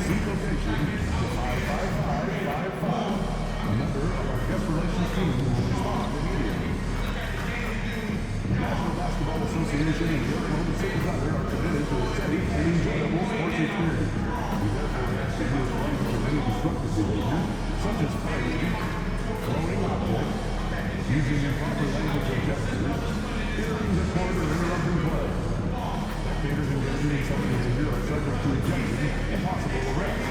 Seat location to 55555. A member of our guest relations team will respond immediately. The National Basketball Association and the Oklahoma City Thunder are committed to a safe and enjoyable sports experience. We therefore ask that you refrain from any destructive behavior, such as fighting, throwing objects, using improper language or gestures, entering the court or interrupting play. Spectators engaging in such behavior are subject to ejection and possible arrest.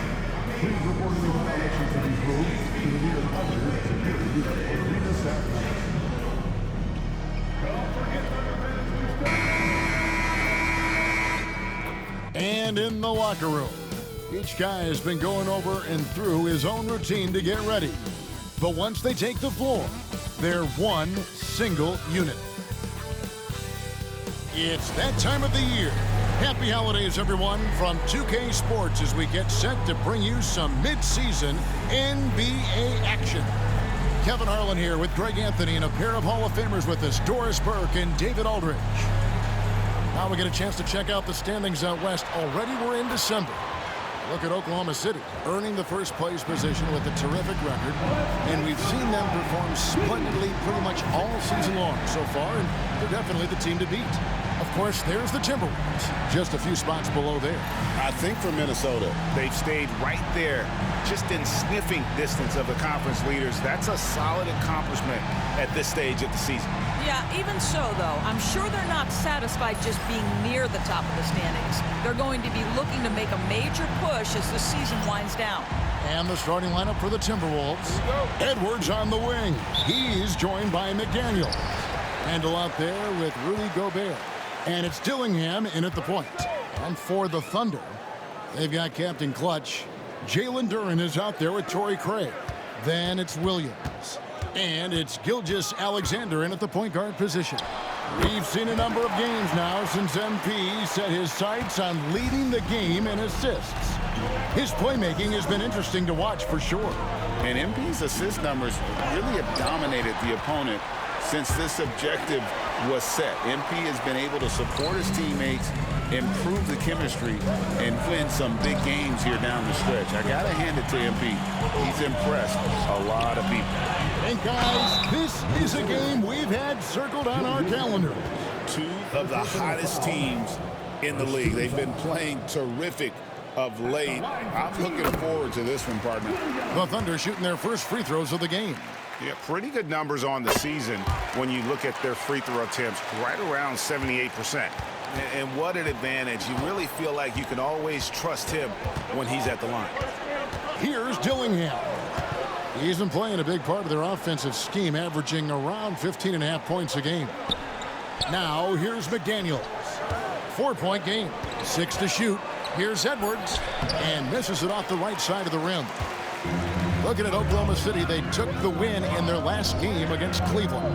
Please report any violations of these rules to the nearest Thunder security or arena staff member. Don't forget Thunder fans, we stand. And in the locker room, each guy has been going over and through his own routine to get ready. But once they take the floor, they're one single unit. It's that time of the year. Happy holidays, everyone, from 2K Sports as we get set to bring you some mid-season NBA action. Kevin Harlan here with Greg Anthony and a pair of Hall of Famers with us, Doris Burke and David Aldridge. Now we get a chance to check out the standings out west. Already we're in December. Look at Oklahoma City, earning the first place position with a terrific record, and we've seen them perform splendidly pretty much all season long so far, and they're definitely the team to beat. Of course, there's the Timberwolves, just a few spots below there. I think for Minnesota, they've stayed right there, just in sniffing distance of the conference leaders. That's a solid accomplishment at this stage of the season. Yeah, even so, though, I'm sure they're not satisfied just being near the top of the standings. They're going to be looking to make a major push as the season winds down. And the starting lineup for the Timberwolves. Edwards on the wing. He's joined by McDaniel. Randall out there with Rudy Gobert. And it's Dillingham in at the point. And for the Thunder, they've got Captain Clutch. Jalen Duren is out there with Torrey Craig. Then it's Williams. And it's Gilgeous-Alexander in at the point guard position. We've seen a number of games now since MP set his sights on leading the game in assists. His playmaking has been interesting to watch for sure. And MP's assist numbers really have dominated the opponent since this objective was set. MP has been able to support his teammates, improve the chemistry, and win some big games here down the stretch. I got to hand it to MP. He's impressed a lot of people. And guys, this is a game we've had circled on our calendar. Two of the hottest teams in the league. They've been playing terrific of late. I'm looking forward to this one, partner. The Thunder shooting their first free throws of the game. Yeah, pretty good numbers on the season when you look at their free throw attempts, right around 78%. And what an advantage. You really feel like you can always trust him when he's at the line. Here's Dillingham. He's been playing a big part of their offensive scheme, averaging around 15.5 points a game. Now, here's McDaniels. 4-point game. 6 to shoot. Here's Edwards. And misses it off the right side of the rim. Looking at Oklahoma City, they took the win in their last game against Cleveland.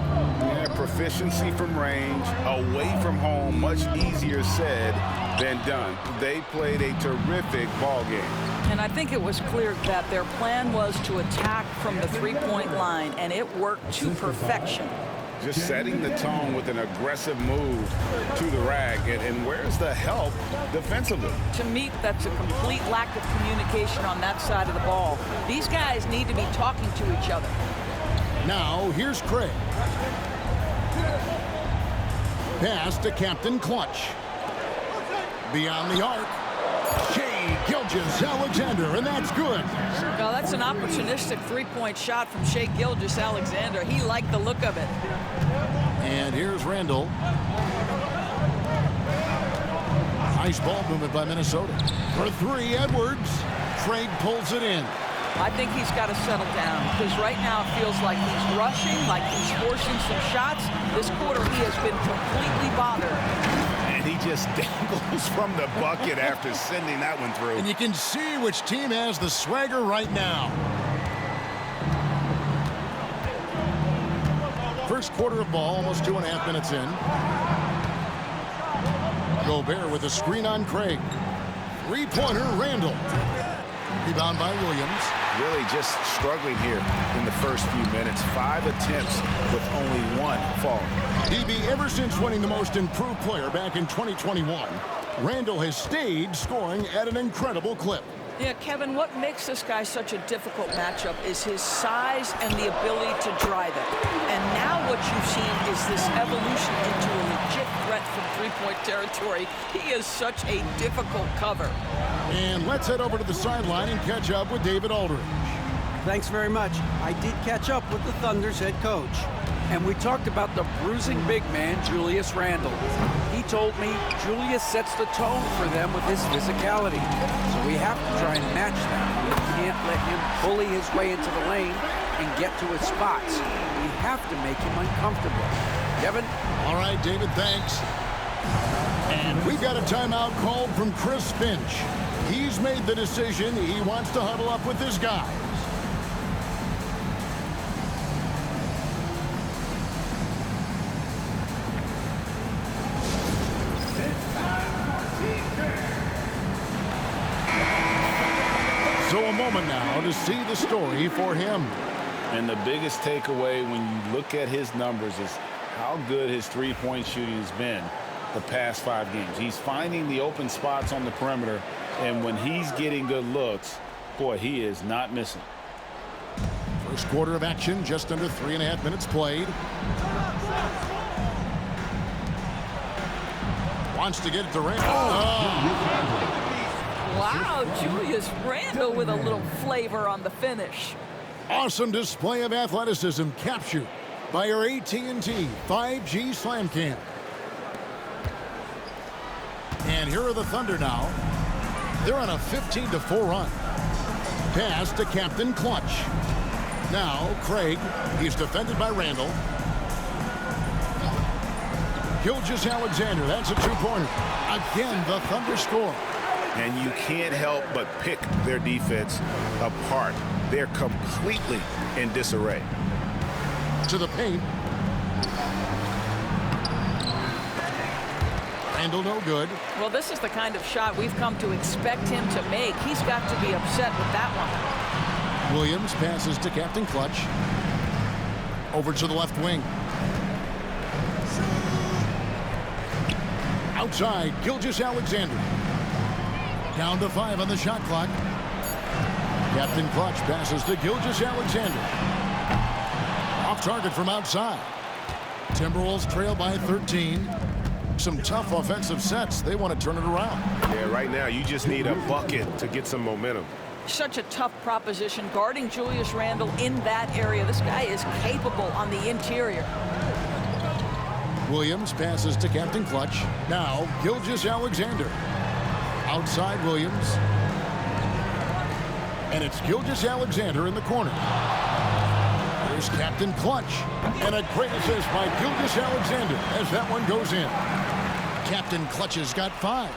Yeah, proficiency from range, away from home, much easier said than done. They played a terrific ball game. And I think it was clear that their plan was to attack from the three-point line, and it worked to perfection. Just setting the tone with an aggressive move to the rack. And where's the help defensively? To me, that's a complete lack of communication on that side of the ball. These guys need to be talking to each other. Now, here's Craig. Pass to Captain Clutch. Beyond the arc. Shai Gilgeous-Alexander, and that's good. Well, that's an opportunistic three-point shot from Shai Gilgeous-Alexander. He liked the look of it. And here's Randall. Nice ball movement by Minnesota. For three, Edwards. Craig pulls it in. I think he's got to settle down because right now it feels like he's rushing, like he's forcing some shots. This quarter he has been completely bothered. And he just dangles from the bucket after sending that one through. And you can see which team has the swagger right now. First quarter of ball, almost 2.5 minutes in. Gobert with a screen on Craig. Three-pointer, Randall. Rebound by Williams. Really just struggling here in the first few minutes. 5 attempts with only 1 fall. DB, ever since winning the most improved player back in 2021, Randall has stayed scoring at an incredible clip. Yeah, Kevin, what makes this guy such a difficult matchup is his size and the ability to drive it. And now what you've seen is this evolution into a legit threat from three-point territory. He is such a difficult cover. And let's head over to the sideline and catch up with David Aldridge. Thanks very much. I did catch up with the Thunder's head coach, and we talked about the bruising big man, Julius Randle. He told me Julius sets the tone for them with his physicality, so we have to try and match that. We can't let him bully his way into the lane and get to his spots. We have to make him uncomfortable. Kevin? All right, David, thanks. And we've got a timeout called from Chris Finch. He's made the decision. He wants to huddle up with his guys. So a moment now to see the story for him. And the biggest takeaway when you look at his numbers is how good his three-point shooting has been the past 5 games. He's finding the open spots on the perimeter, and when he's getting good looks, boy, he is not missing. First quarter of action, just under 3.5 minutes played. Wants to get it to Randle. Wow, Julius Randle with a little flavor on the finish. Awesome display of athleticism captured by our AT&T 5G Slam Cam. And here are the Thunder now. They're on a 15-4 run. Pass to Captain Clutch. Now Craig. He's defended by Randle. Gilgeous-Alexander. That's a two-pointer. Again, the Thunder score. And you can't help but pick their defense apart. They're completely in disarray. To the paint. Randle no good. Well, this is the kind of shot we've come to expect him to make. He's got to be upset with that one. Williams passes to Captain Clutch. Over to the left wing. Outside, Gilgeous-Alexander. Down to 5 on the shot clock. Captain Clutch passes to Gilgeous-Alexander. Off target from outside. Timberwolves trail by 13. Some tough offensive sets. They want to turn it around. Yeah, right now you just need a bucket to get some momentum. Such a tough proposition guarding Julius Randle in that area. This guy is capable on the interior. Williams passes to Captain Clutch. Now Gilgeous-Alexander. Outside Williams. And it's Gilgeous-Alexander in the corner. There's Captain Clutch. And a great assist by Gilgeous-Alexander as that one goes in. Captain Clutch has got 5.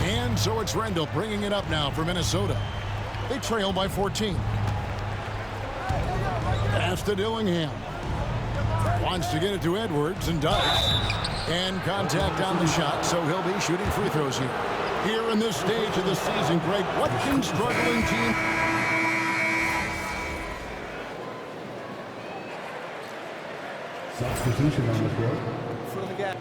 And so it's Randle bringing it up now for Minnesota. They trail by 14. Pass to Dillingham. Wants to get it to Edwards and does. And contact on the shot, so he'll be shooting free throws here. Here in this stage of the season, Greg, what can struggling team... Substitution on the court. For the gap.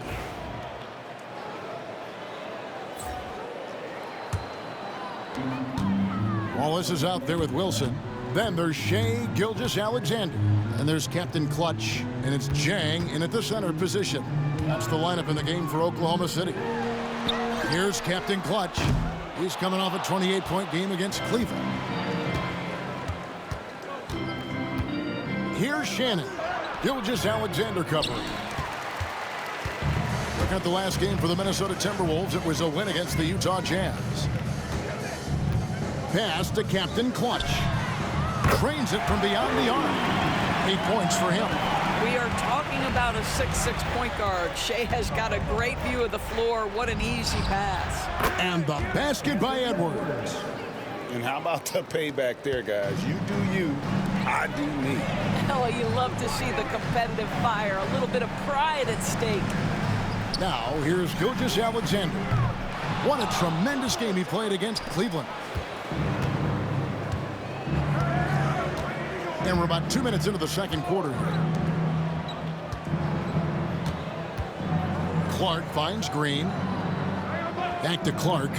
Wallace is out there with Wilson. Then there's Shea Gilgeous-Alexander. And there's Captain Clutch. And it's Jang in at the center position. That's the lineup in the game for Oklahoma City. Here's Captain Clutch. He's coming off a 28-point game against Cleveland. Here's Shannon. Gilgeous-Alexander covering. Look at the last game for the Minnesota Timberwolves. It was a win against the Utah Jazz. Pass to Captain Clutch. Trains it from beyond the arc. 8 points for him. We are talking about a 6'6" point guard. Shea has got a great view of the floor. What an easy pass. And the basket by Edwards. And how about the payback there, guys? You do you, I do me. Oh, you love to see the competitive fire. A little bit of pride at stake. Now, here's Gilgeous-Alexander. What a tremendous game he played against Cleveland. And we're about 2 minutes into the second quarter here. Clark finds Green. Back to Clark.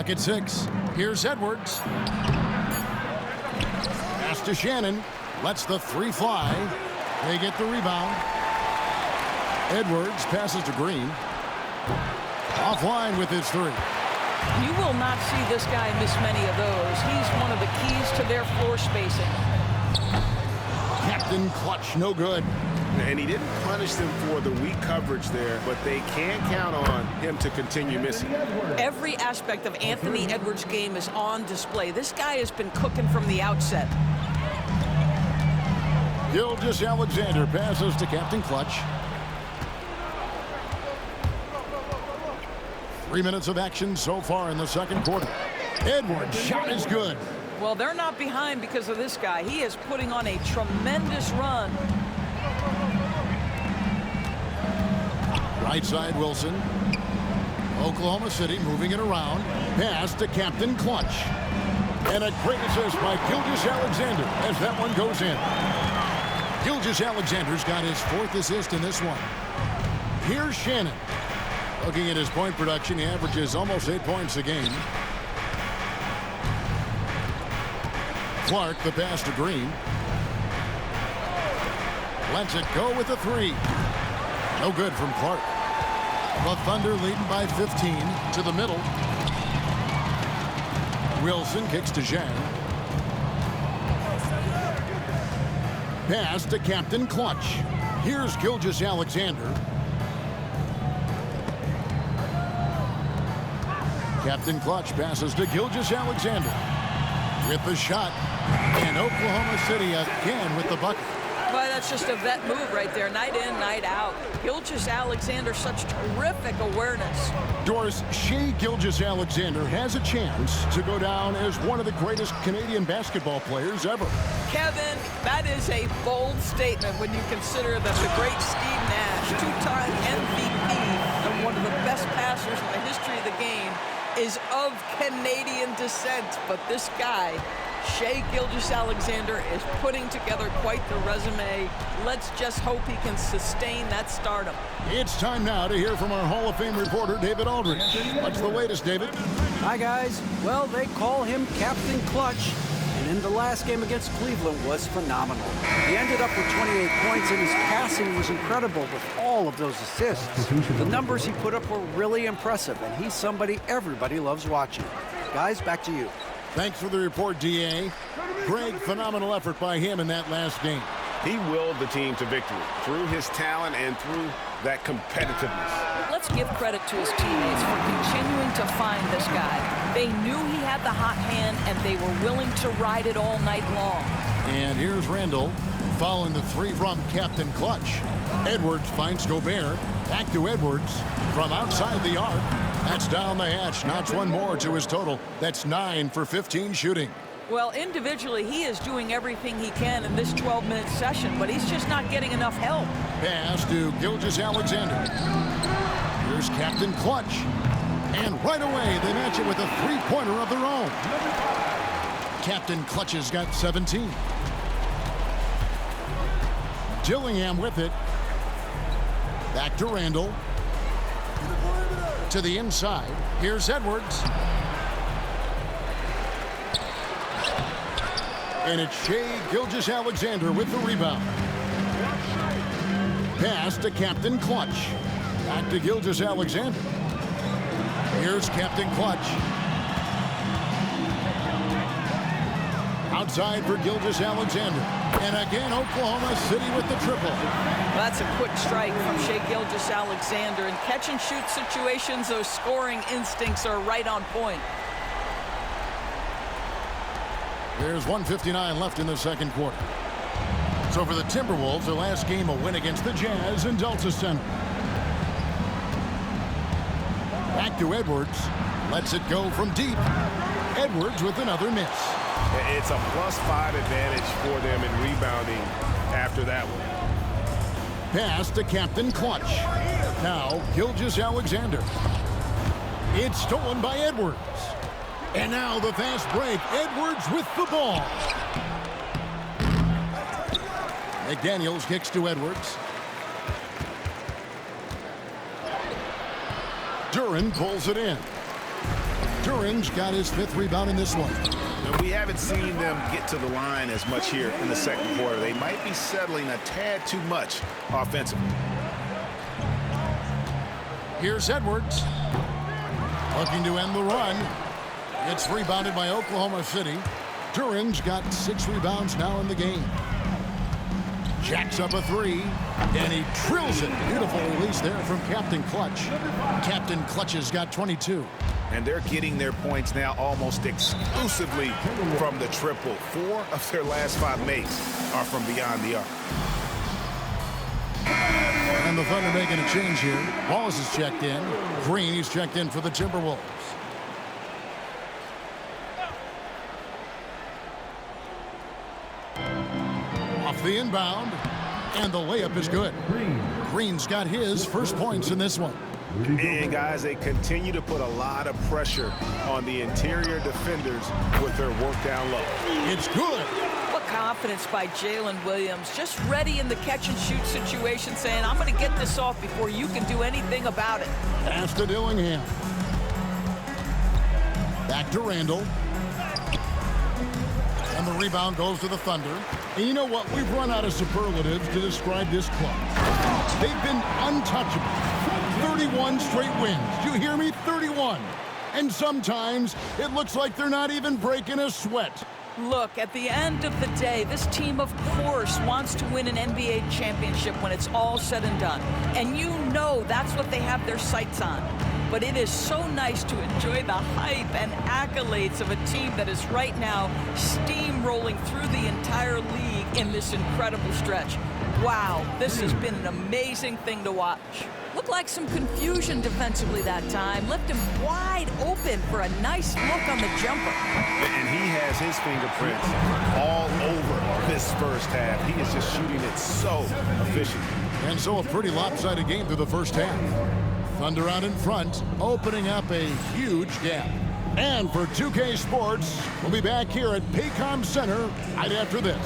Clock at 6. Here's Edwards. Pass to Shannon. Lets the 3 fly. They get the rebound. Edwards passes to Green. Offline with his 3. You will not see this guy miss many of those. He's one of the keys to their floor spacing. Captain Clutch, no good. And he didn't punish them for the weak coverage there, but they can't count on him to continue missing. Every aspect of Anthony Edwards' game is on display. This guy has been cooking from the outset. Gilgeous-Alexander passes to Captain Clutch. 3 minutes of action so far in the second quarter. Edwards' shot is good. Well, they're not behind because of this guy. He is putting on a tremendous run. Right side, Wilson. Oklahoma City moving it around. Pass to Captain Clutch. And a great assist by Gilgeous-Alexander as that one goes in. Gilgeous-Alexander's got his 4th assist in this one. Here's Shannon. Looking at his point production, he averages almost 8 points a game. Clark, the pass to Green. Lets it go with a 3. No good from Clark. The Thunder leading by 15 to the middle. Wilson kicks to Zhang. Pass to Captain Clutch. Here's Gilgeous-Alexander. Captain Clutch passes to Gilgeous-Alexander with the shot. And Oklahoma City again with the bucket. Boy, that's just a vet move right there. Night in, night out. Gilgeous-Alexander, such terrific awareness. Doris, Shai Gilgeous-Alexander has a chance to go down as one of the greatest Canadian basketball players ever. Kevin, that is a bold statement when you consider that the great Steve Nash, 2-time MVP, and one of the best passers in the history of the game, is of Canadian descent. But this guy, Shai Gilgeous-Alexander, is putting together quite the resume. Let's just hope he can sustain that stardom. It's time now to hear from our Hall of Fame reporter, David Aldridge. What's the latest, David? Hi, guys. Well, they call him Captain Clutch, and in the last game against Cleveland was phenomenal. He ended up with 28 points, and his passing was incredible with all of those assists. The numbers he put up were really impressive, and he's somebody everybody loves watching. Guys, back to you. Thanks for the report, D.A. Greg, phenomenal effort by him in that last game. He willed the team to victory through his talent and through that competitiveness. Let's give credit to his teammates for continuing to find this guy. They knew he had the hot hand, and they were willing to ride it all night long. And here's Randall following the 3 from Captain Clutch. Edwards finds Gobert. Back to Edwards from outside the arc. That's down the hatch. Knocks one more to his total. That's 9 for 15 shooting. Well, individually, he is doing everything he can in this 12-minute session, but he's just not getting enough help. Pass to Gilgeous-Alexander. Here's Captain Clutch. And right away, they match it with a 3-pointer of their own. Captain Clutch has got 17. Dillingham with it. Back to Randall. To the inside. Here's Edwards. And it's Shai Gilgeous-Alexander with the rebound. Pass to Captain Clutch. Back to Gilgeous-Alexander. Here's Captain Clutch. Outside for Gilgeous-Alexander. And again, Oklahoma City with the triple. That's a quick strike from Shai Gilgeous-Alexander. In catch-and-shoot situations, those scoring instincts are right on point. There's 1:59 left in the second quarter. So for the Timberwolves, their last game a win against the Jazz in Delta Center. Back to Edwards. Lets it go from deep. Edwards with another miss. It's a +5 advantage for them in rebounding after that one. Pass to Captain Clutch. Now Gilgeous-Alexander. It's stolen by Edwards. And now the fast break. Edwards with the ball. McDaniels kicks to Edwards. Duran pulls it in. During's got his 5th rebound in this one. We haven't seen them get to the line as much here in the second quarter. They might be settling a tad too much offensively. Here's Edwards. Looking to end the run. It's rebounded by Oklahoma City. During's got 6 rebounds now in the game. Jacks up a 3, and he drills it. Beautiful release there from Captain Clutch. Captain Clutch has got 22. And they're getting their points now almost exclusively from the triple. 4 of their last 5 makes are from beyond the arc. And the Thunder making a change here. Wallace is checked in. Green, he's checked in for the Timberwolves. Off the inbound, and the layup is good. Green's got his first points in this one. And guys, they continue to put a lot of pressure on the interior defenders with their work down low. It's good. What confidence by Jalen Williams. Just ready in the catch-and-shoot situation, saying, I'm going to get this off before you can do anything about it. Pass to Dillingham. Back to Randall. And the rebound goes to the Thunder. And you know what? We've run out of superlatives to describe this club. They've been untouchable. 31 straight wins. Do you hear me? 31. And sometimes it looks like they're not even breaking a sweat. Look, at the end of the day, this team, of course, wants to win an NBA championship when it's all said and done. And you know that's what they have their sights on. But it is so nice to enjoy the hype and accolades of a team that is right now steamrolling through the entire league in this incredible stretch. Wow, this has been an amazing thing to watch. Looked like some confusion defensively that time. Left him wide open for a nice look on the jumper. And he has his fingerprints all over this first half. He is just shooting it so efficiently. And so a pretty lopsided game through the first half. Thunder out in front, opening up a huge gap. And for 2K Sports, we'll be back here at Paycom Center right after this.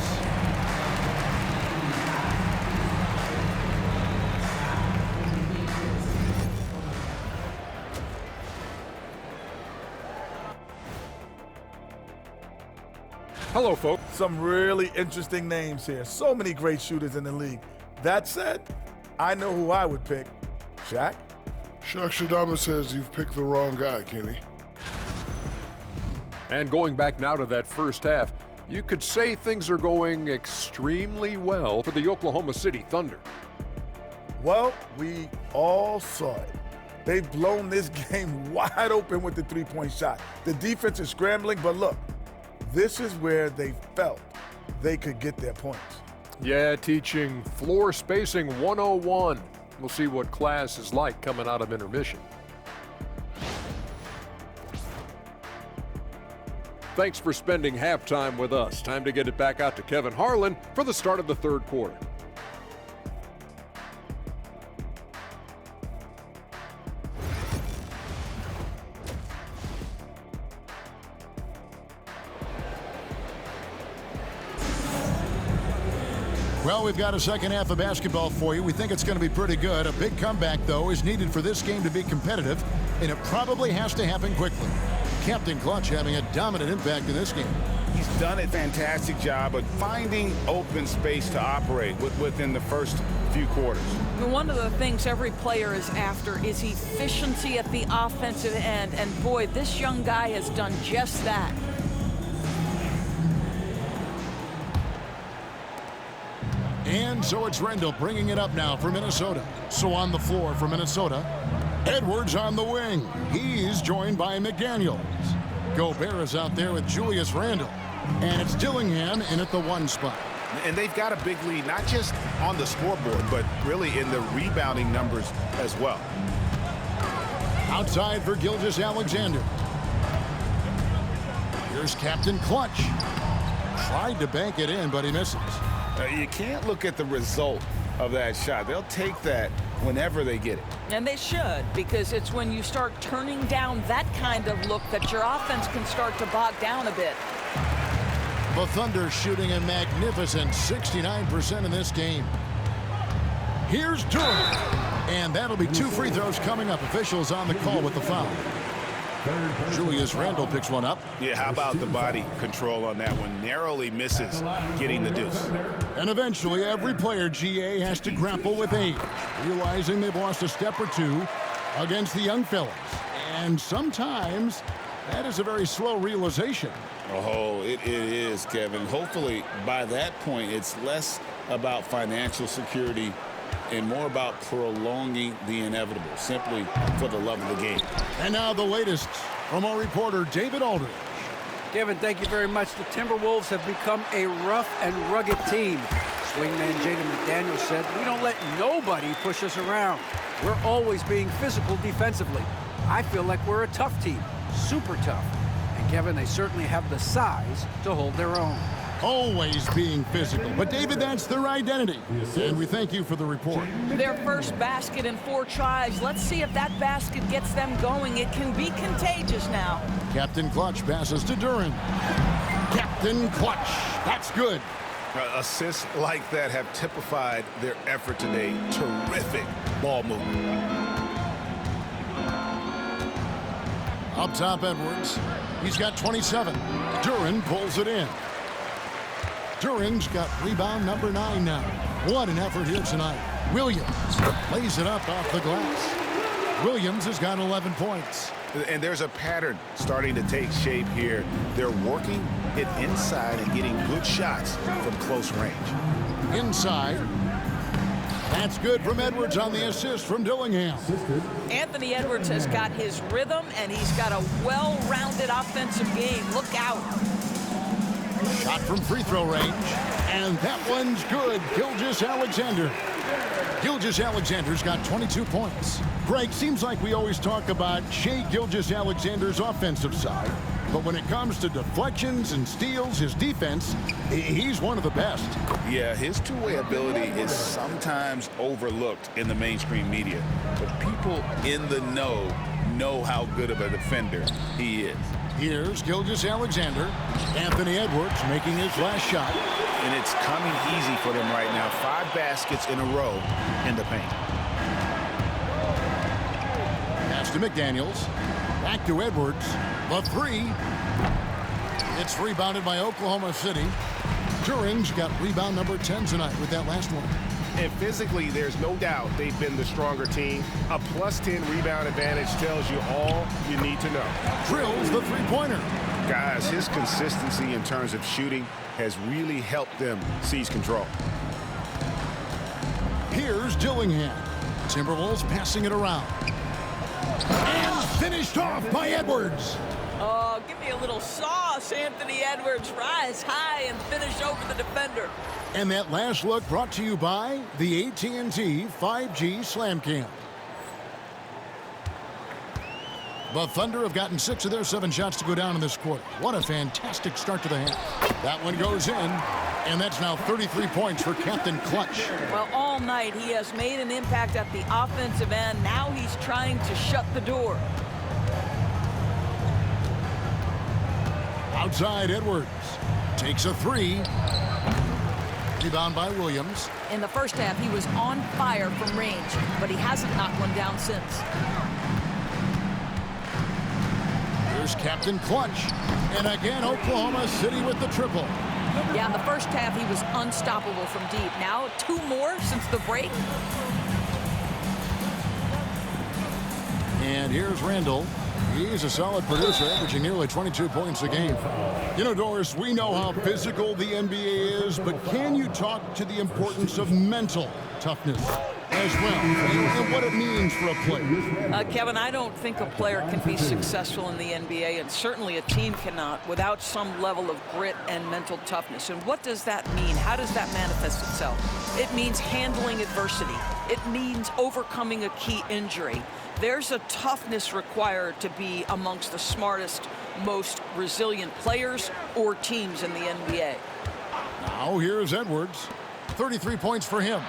Hello, folks. Some really interesting names here. So many great shooters in the league. That said, I know who I would pick. Shaq? Shaq Shadama says you've picked the wrong guy, Kenny. And going back now to that first half, you could say things are going extremely well for the Oklahoma City Thunder. Well, we all saw it. They've blown this game wide open with the three-point shot. The defense is scrambling, but look, this is where they felt they could get their points. Yeah, teaching floor spacing 101. We'll see what class is like coming out of intermission. Thanks for spending halftime with us. Time to get it back out to Kevin Harlan for the start of the third quarter. Well, we've got a second half of basketball for you. We think it's going to be pretty good. A big comeback, though, is needed for this game to be competitive, and it probably has to happen quickly. Captain Clutch having a dominant impact in this game. He's done a fantastic job of finding open space to operate within the first few quarters. One of the things every player is after is efficiency at the offensive end, and boy, this young guy has done just that. And so it's Rendell bringing it up now for Minnesota. So on the floor for Minnesota, Edwards on the wing. He's joined by McDaniels. Gobert is out there with Julius Randle. And it's Dillingham in at the 1 spot. And they've got a big lead, not just on the scoreboard, but really in the rebounding numbers as well. Outside for Gilgeous-Alexander. Here's Captain Clutch. Tried to bank it in, but he misses. You can't look at the result of that shot. They'll take that whenever they get it. And they should, because it's when you start turning down that kind of look that your offense can start to bog down a bit. The Thunder shooting a magnificent 69% in this game. Here's During. And that'll be 2 free throws coming up. Officials on the call with the foul. Julius Randle picks one up. Yeah, how about the body control on that one? Narrowly misses getting the deuce. And eventually, every player, GA, has to grapple with age, realizing they've lost a step or two against the young fellas. And sometimes that is a very slow realization. Oh, it is, Kevin. Hopefully, by that point, it's less about financial security and more about prolonging the inevitable, simply for the love of the game. And now the latest from our reporter, David Aldridge. Kevin, thank you very much. The Timberwolves have become a rough and rugged team. Swingman Jaden McDaniels said, "We don't let nobody push us around. We're always being physical defensively. I feel like we're a tough team, super tough." And Kevin, they certainly have the size to hold their own. Always being physical. But, David, that's their identity. And we thank you for the report. Their first basket in 4 tries. Let's see if that basket gets them going. It can be contagious now. Captain Clutch passes to Duren. Captain Clutch. That's good. Assists like that have typified their effort today. Terrific ball movement. Up top, Edwards. He's got 27. Duren pulls it in. Duren's got rebound number 9 now. What an effort here tonight. Williams lays it up off the glass. Williams has got 11 points. And there's a pattern starting to take shape here. They're working it inside and getting good shots from close range. Inside. That's good from Edwards on the assist from Dillingham. Anthony Edwards has got his rhythm, and he's got a well-rounded offensive game. Look out. Shot from free throw range, and that one's good. Gilgeous-Alexander. Gilgeous-Alexander's got 22 points. Greg, seems like we always talk about Shai Gilgeous-Alexander's offensive side, but when it comes to deflections and steals, his defense, he's one of the best. Yeah, his two-way ability is sometimes overlooked in the mainstream media, but people in the know how good of a defender he is. Here's Gilgeous-Alexander. Anthony Edwards making his last shot. And it's coming easy for them right now. 5 baskets in a row in the paint. Pass to McDaniels. Back to Edwards. The 3. It's rebounded by Oklahoma City. Duren's got rebound number 10 tonight with that last one. And physically, there's no doubt they've been the stronger team. A +10 rebound advantage tells you all you need to know. Drills the three-pointer. Guys, his consistency in terms of shooting has really helped them seize control. Here's Dillingham. Timberwolves passing it around. And finished off by Edwards. Oh, give me a little sauce, Anthony Edwards. Rise high and finish over the defender. And that last look brought to you by the AT&T 5G Slam Cam. The Thunder have gotten 6 of their 7 shots to go down in this quarter. What a fantastic start to the half. That one goes in, and that's now 33 points for Captain Clutch. Well, all night he has made an impact at the offensive end. Now he's trying to shut the door. Outside, Edwards takes a 3. Rebound by Williams. In the first half, he was on fire from range, but he hasn't knocked one down since. Here's Captain Clutch. And again, Oklahoma City with the triple. Yeah, in the first half, he was unstoppable from deep. Now, 2 more since the break. And here's Randle. He's a solid producer, averaging nearly 22 points a game. You know, Doris, we know how physical the NBA is, but can you talk to the importance of mental toughness as well, and what it means for a player? Kevin, I don't think a player can be successful in the NBA, and certainly a team cannot, without some level of grit and mental toughness. And what does that mean? How does that manifest itself? It means handling adversity. It means overcoming a key injury. There's a toughness required to be amongst the smartest, most resilient players or teams in the NBA. Now here's Edwards. 33 points for him.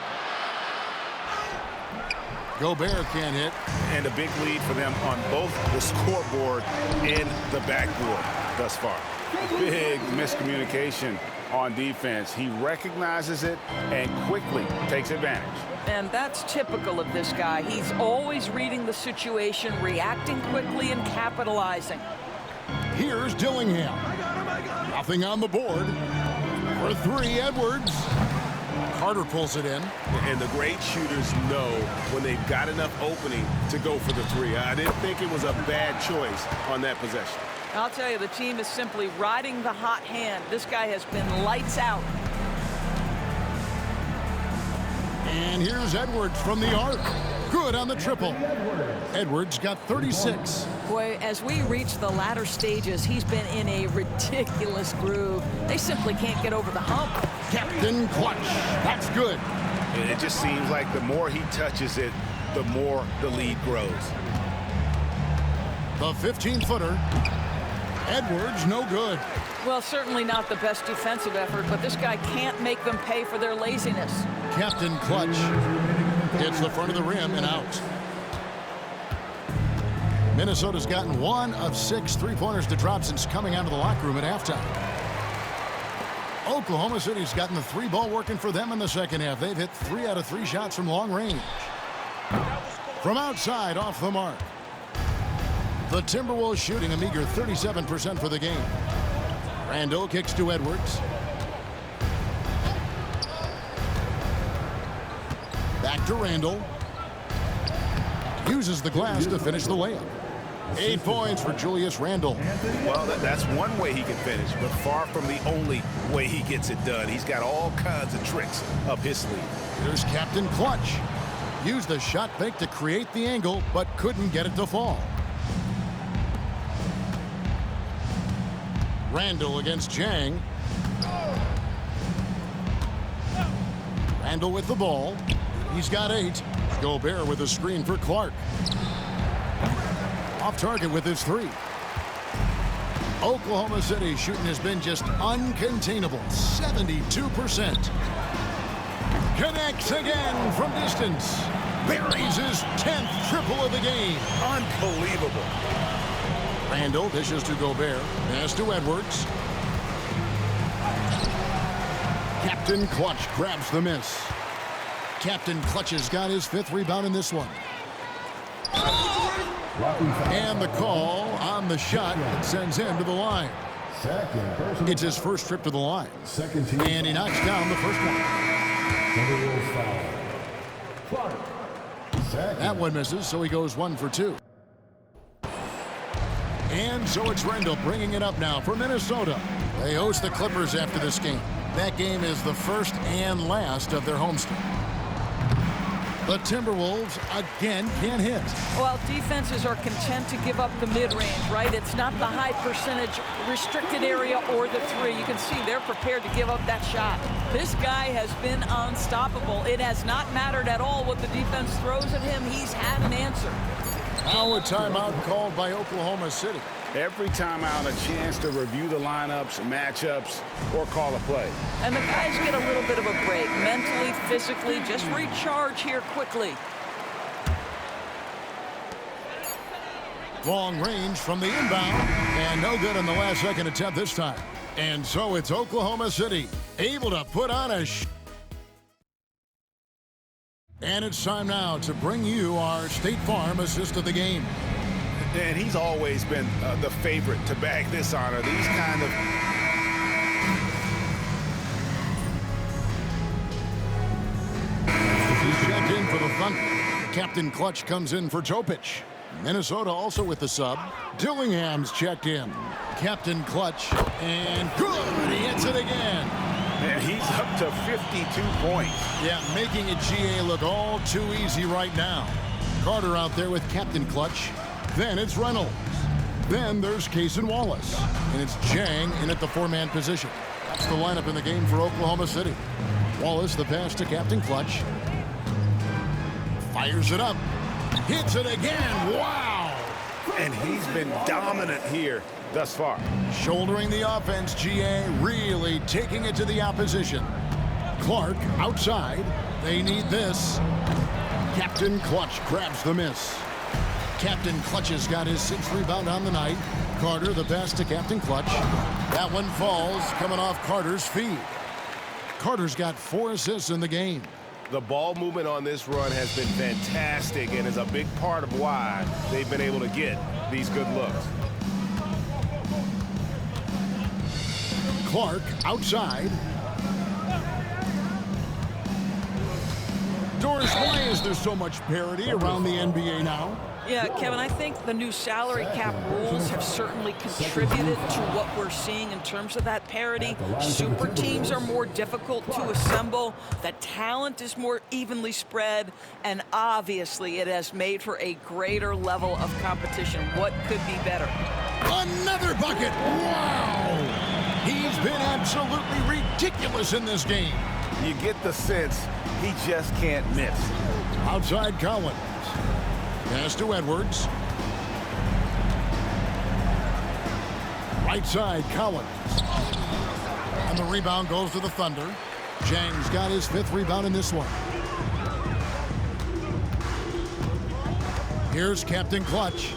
Gobert can't hit. And a big lead for them on both the scoreboard and the backboard thus far. Big miscommunication on defense. He recognizes it and quickly takes advantage. And that's typical of this guy. He's always reading the situation, reacting quickly, and capitalizing. Here's Dillingham. Nothing on the board. For three, Edwards. Carter pulls it in. And the great shooters know when they've got enough opening to go for the three. I didn't think it was a bad choice on that possession. I'll tell you, the team is simply riding the hot hand. This guy has been lights out. And here's Edwards from the arc. Good on the triple. Edwards got 36. Boy, as we reach the latter stages, he's been in a ridiculous groove. They simply can't get over the hump. Captain Clutch. That's good. And it just seems like the more he touches it, the more the lead grows. The 15-footer. Edwards, no good. Well, certainly not the best defensive effort, but this guy can't make them pay for their laziness. Captain Clutch hits the front of the rim and out. Minnesota's gotten 1 of 6 three-pointers to drop since coming out of the locker room at halftime. Oklahoma City's gotten the three ball working for them in the second half. They've hit 3 out of 3 shots from long range. From outside, off the mark. The Timberwolves shooting a meager 37% for the game. Randall kicks to Edwards. Back to Randall. Uses the glass to finish the layup. 8 points for Julius Randle. Well, that's one way he can finish, but far from the only way he gets it done. He's got all kinds of tricks up his sleeve. Here's Captain Clutch. Used the shot fake to create the angle, but couldn't get it to fall. Randall against Jang. Randall with the ball. He's got 8. Gobert with a screen for Clark. Off target with his 3. Oklahoma City shooting has been just uncontainable. 72%. Connects again from distance. Buries his 10th triple of the game. Unbelievable. Randall dishes to Gobert. Pass to Edwards. Captain Clutch grabs the miss. Captain Clutch has got his 5th rebound in this one. And the call on the shot that sends him to the line. It's his first trip to the line. And he knocks down the first one. That one misses, so he goes 1 for 2. And so it's Randall bringing it up now for Minnesota. They host the Clippers after this game. That game is the first and last of their homestand. The Timberwolves again can't hit. Well, defenses are content to give up the mid-range, right? It's not the high percentage restricted area or the 3. You can see they're prepared to give up that shot. This guy has been unstoppable. It has not mattered at all what the defense throws at him. He's had an answer. Now a timeout called by Oklahoma City. Every timeout, a chance to review the lineups, matchups, or call a play. And the guys get a little bit of a break, mentally, physically, just recharge here quickly. Long range from the inbound, and no good on the last second attempt this time. And so it's Oklahoma City able to put on a And it's time now to bring you our State Farm assist of the game. And he's always been the favorite to bag this honor. These kind of... He's checked in for the Thunder. Captain Clutch comes in for Topic. Minnesota also with the sub. Dillingham's checked in. Captain Clutch, and good! He hits it again. And he's up to 52 points. Yeah, making a GA look all too easy right now. Carter out there with Captain Clutch. Then it's Reynolds. Then there's Case and Wallace. And it's Jang in at the 4-man position. That's the lineup in the game for Oklahoma City. Wallace, the pass to Captain Clutch. Fires it up. Hits it again. Wow! And he's been dominant here thus far. Shouldering the offense, GA really taking it to the opposition. Clark outside. They need this. Captain Clutch grabs the miss. Captain Clutch has got his 6th rebound on the night. Carter, the pass to Captain Clutch. That one falls, coming off Carter's feet. Carter's got 4 assists in the game. The ball movement on this run has been fantastic and is a big part of why they've been able to get these good looks. Clark outside. Doris, why is there so much parity around the NBA now? Yeah, Kevin, I think the new salary cap rules have certainly contributed to what we're seeing in terms of that parity. Super teams are more difficult to assemble. The talent is more evenly spread. And obviously, it has made for a greater level of competition. What could be better? Another bucket! Wow! He's been absolutely ridiculous in this game. You get the sense he just can't miss. Outside Collins. Pass to Edwards. Right side, Collins. And the rebound goes to the Thunder. Jang's got his 5th rebound in this one. Here's Captain Clutch.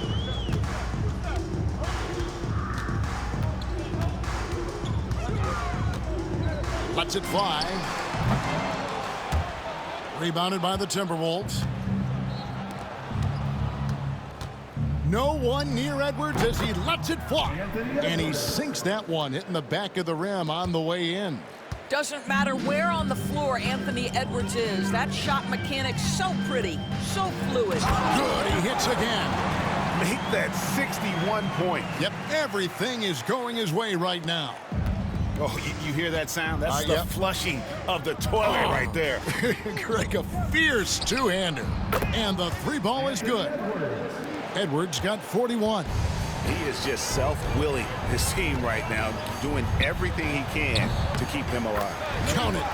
Lets it fly. Rebounded by the Timberwolves. No one near Edwards as he lets it fly. And he sinks that one, hitting the back of the rim on the way in. Doesn't matter where on the floor Anthony Edwards is. That shot mechanic's so pretty, so fluid. Good, he hits again. Make that 61 point. Yep, everything is going his way right now. Oh, you hear that sound? That's the flushing of the toilet right there. Greg, a fierce two-hander. And the 3-ball is good. Edwards got 41. He is just self-willing his team right now, doing everything he can to keep them alive. Count it.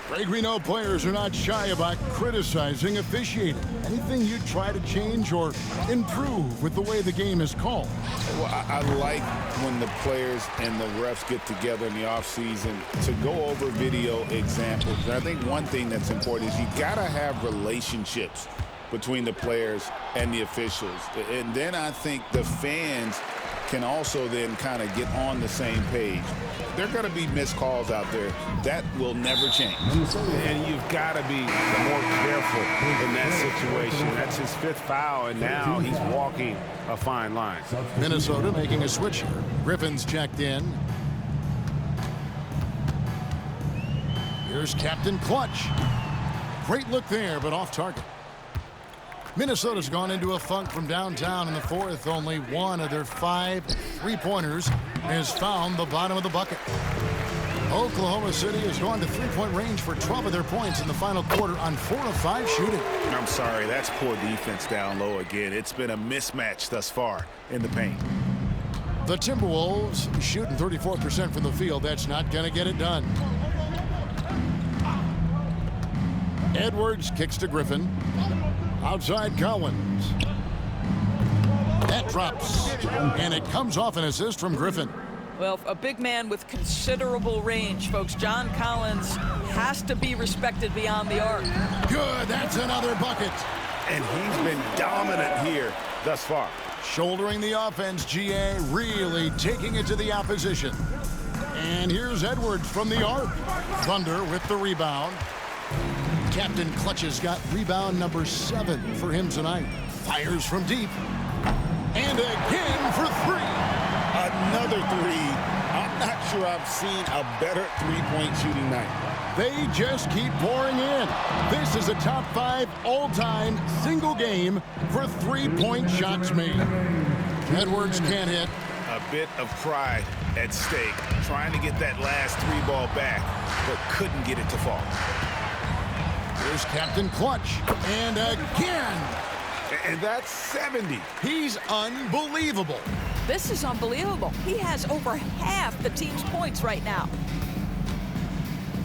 Greg, we know players are not shy about criticizing officiating. Anything you try to change or improve with the way the game is called? Well, I like when the players and the refs get together in the offseason to go over video examples. And I think one thing that's important is you got to have relationships between the players and the officials. And then I think the fans can also then kind of get on the same page. There are going to be missed calls out there. That will never change. And you've got to be more careful in that situation. That's his 5th foul, and now he's walking a fine line. Minnesota making a switch here. Griffin's checked in. Here's Captain Clutch. Great look there, but off target. Minnesota's gone into a funk from downtown in the 4th. Only one of their 5 3-pointers has found the bottom of the bucket. Oklahoma City has gone to 3-point range for 12 of their points in the final quarter on 4 of 5 shooting. I'm sorry, that's poor defense down low again. It's been a mismatch thus far in the paint. The Timberwolves shooting 34% from the field. That's not going to get it done. Edwards kicks to Griffin. Outside Collins. That drops. And it comes off an assist from Griffin. Well, a big man with considerable range, folks. John Collins has to be respected beyond the arc. Good, that's another bucket. And he's been dominant here thus far. Shouldering the offense, GA really taking it to the opposition. And here's Edwards from the arc. Thunder with the rebound. Captain Clutch has got rebound number 7 for him tonight. Fires from deep. And again for 3. Another 3. I'm not sure I've seen a better 3-point shooting night. They just keep pouring in. This is a top 5 all-time single game for 3-point shots made. Edwards can't hit. A bit of pride at stake, trying to get that last 3-ball back, but couldn't get it to fall. Here's Captain Clutch. And again. And that's 70. He's unbelievable. This is unbelievable. He has over half the team's points right now.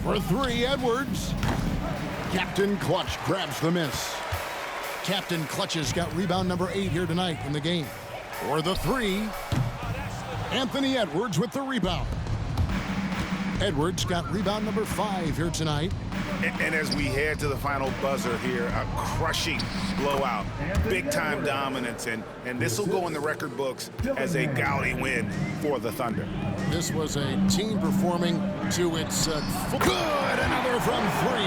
For 3, Edwards. Captain Clutch grabs the miss. Captain Clutch has got rebound number 8 here tonight in the game. For the 3, Anthony Edwards with the rebound. Edwards got rebound number 5 here tonight. And as we head to the final buzzer here, a crushing blowout, big-time dominance, and this will go in the record books as a gaudy win for the Thunder. This was a team performing to its full. Good, another from 3.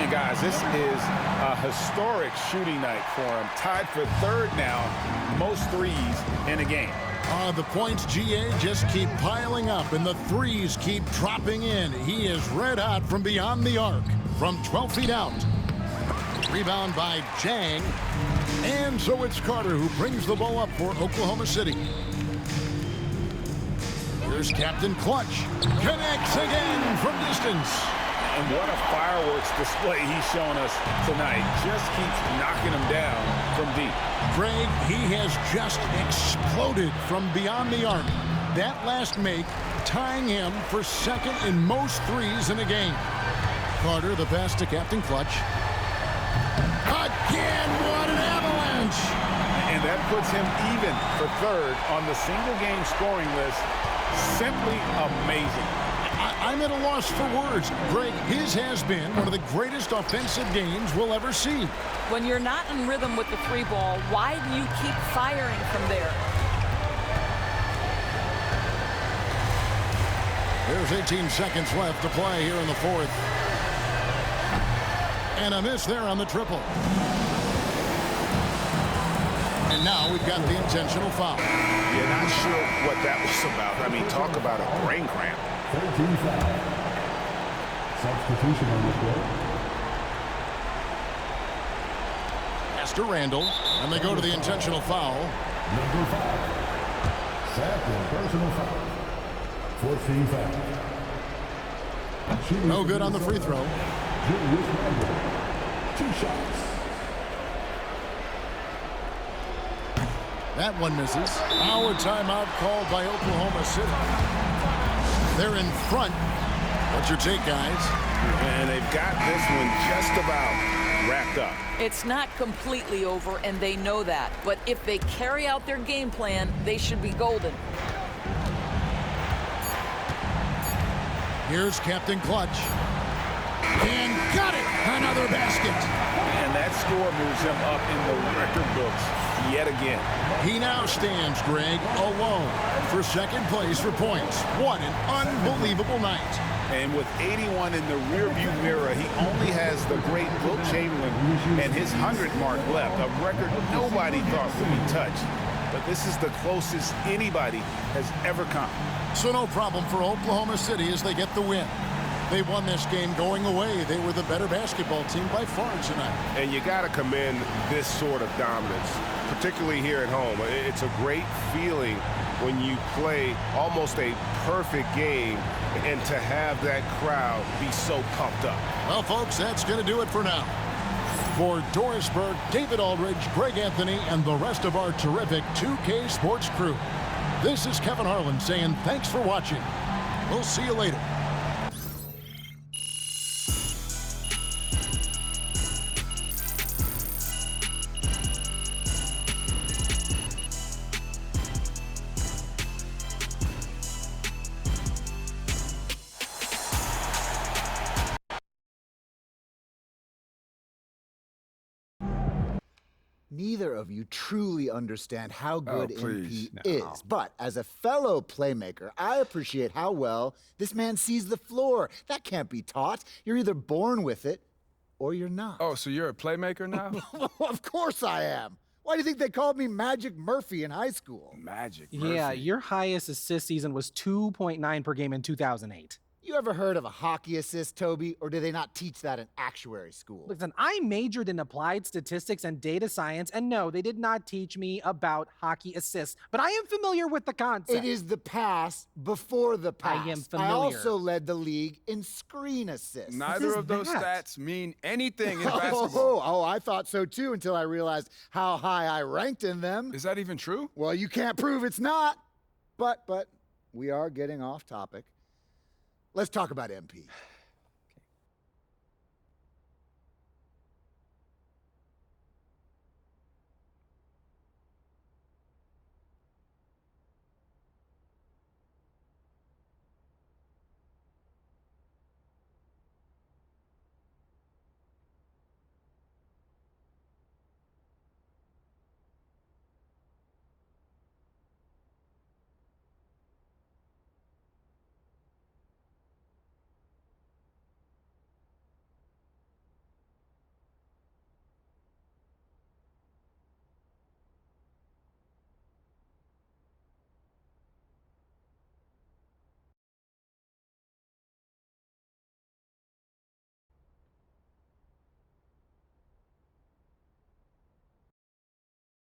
And guys, this is a historic shooting night for him. Tied for 3rd now, most threes in a game. The points, GA, just keep piling up, and the threes keep dropping in. He is red hot from beyond the arc, from 12 feet out. Rebound by Jang. And so it's Carter who brings the ball up for Oklahoma City. Here's Captain Clutch. Connects again from distance. And what a fireworks display he's shown us tonight. Just keeps knocking him down from deep. Greg, he has just exploded from beyond the arc. That last make tying him for 2nd in most threes in a game. Carter, the pass to Captain Clutch. Again, what an avalanche! And that puts him even for 3rd on the single-game scoring list. Simply amazing. I'm at a loss for words. Greg, his has been one of the greatest offensive games we'll ever see. When you're not in rhythm with the 3 ball, why do you keep firing from there? There's 18 seconds left to play here in the 4th. And a miss there on the triple. And now we've got the intentional foul. You're not sure what that was about. I mean, talk about a brain cramp. 13 foul. Substitution on the court. Pass to Randall, and they go to the intentional foul. Number 5. Second personal foul. 14 foul. No good on the free throw. Julius Randle. 2 shots. That one misses. Now a timeout called by Oklahoma City. They're in front. What's your take, guys? And they've got this one just about wrapped up. It's not completely over, and they know that. But if they carry out their game plan, they should be golden. Here's Captain Clutch. And got it! Another basket. And that score moves him up in the record books yet again. He now stands, Greg, alone for 2nd place for points. What an unbelievable night. And with 81 in the rearview mirror, he only has the great Wilt Chamberlain and his 100 mark left, a record nobody thought would be touched. But this is the closest anybody has ever come. So no problem for Oklahoma City as they get the win. They won this game going away. They were the better basketball team by far tonight. And you got to commend this sort of dominance, particularly here at home. It's a great feeling when you play almost a perfect game and to have that crowd be so pumped up. Well, folks, that's going to do it for now. For Doris Burke, David Aldridge, Greg Anthony, and the rest of our terrific 2K Sports crew, this is Kevin Harlan saying thanks for watching. We'll see you later. Neither of you truly understand how good please, MP is. But as a fellow playmaker, I appreciate how well this man sees the floor. That can't be taught. You're either born with it or you're not. Oh, so you're a playmaker now? Of course I am. Why do you think they called me Magic Murphy in high school? Magic Murphy. Yeah, your highest assist season was 2.9 per game in 2008. You ever heard of a hockey assist, Toby? Or do they not teach that in actuary school? Listen, I majored in applied statistics and data science, and no, they did not teach me about hockey assists, but I am familiar with the concept. It is the pass before the pass. I am familiar. I also led the league in screen assists. Neither of those stats mean anything in basketball. Oh, I thought so too until I realized how high I ranked in them. Is that even true? Well, you can't prove it's not. But we are getting off topic. Let's talk about MP.